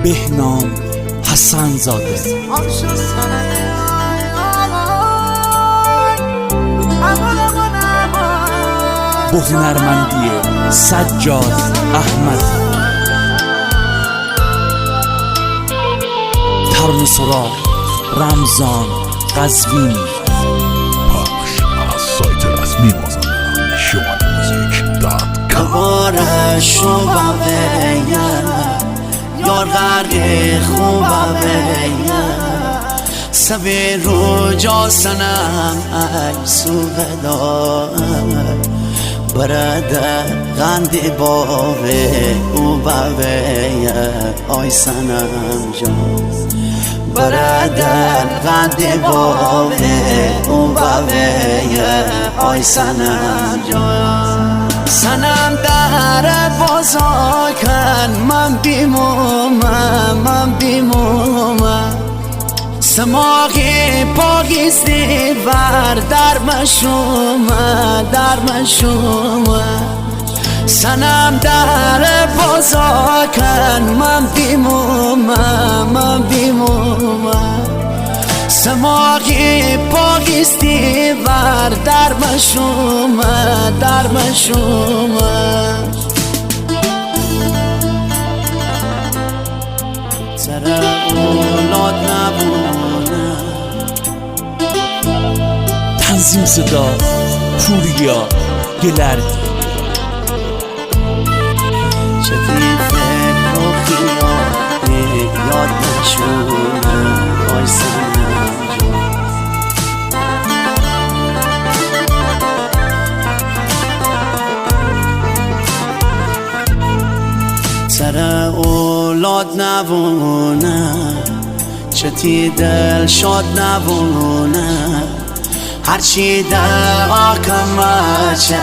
بهنام حسن زاده. با هنرمندی سجاد احمد. ترانه سرا رمضان قزوینی. پخش از سایت رسمی مازندران شمالموزیک.com. بارشو ببین یار غرق خوب ببین سبی رو جا سنم ای سو بدا برده غندی باوه او ببین آی سنم جان برده غندی باوه او ببین آی سنم جان سنم در بازا کن من بیمومم سماغی پاگیستی بر در مشومه سنم در بازا کن من بیمومم سماغی پاگیستی بر در مشومه سر اولاد نبونه. تنظیم صدا پوریا گلردی. چطی فکر و خیال یاد نشونه آی سنم سر اولاد نبونه چتی دل شاد نبونه هرچی در آکم چه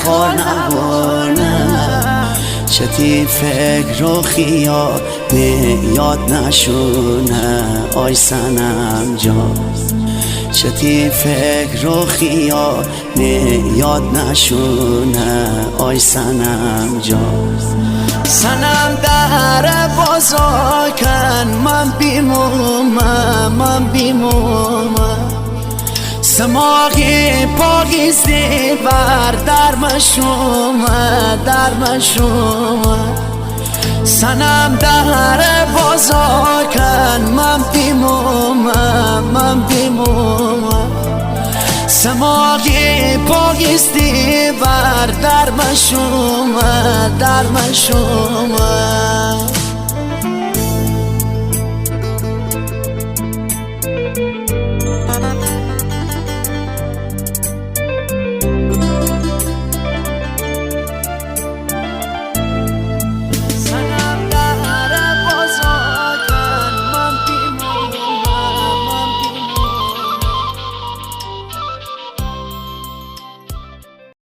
خور نبونه چتی فکر و خیال یاد نشونه آی سنم جان چتی فکر و خیال یاد نشونه آی سنم جان سنم در بازا کن من بیمومم سماغی پاگیستی بر در مشومه سنم در بازا کن من بیمومم سماغی پاگیستی بر در مشومه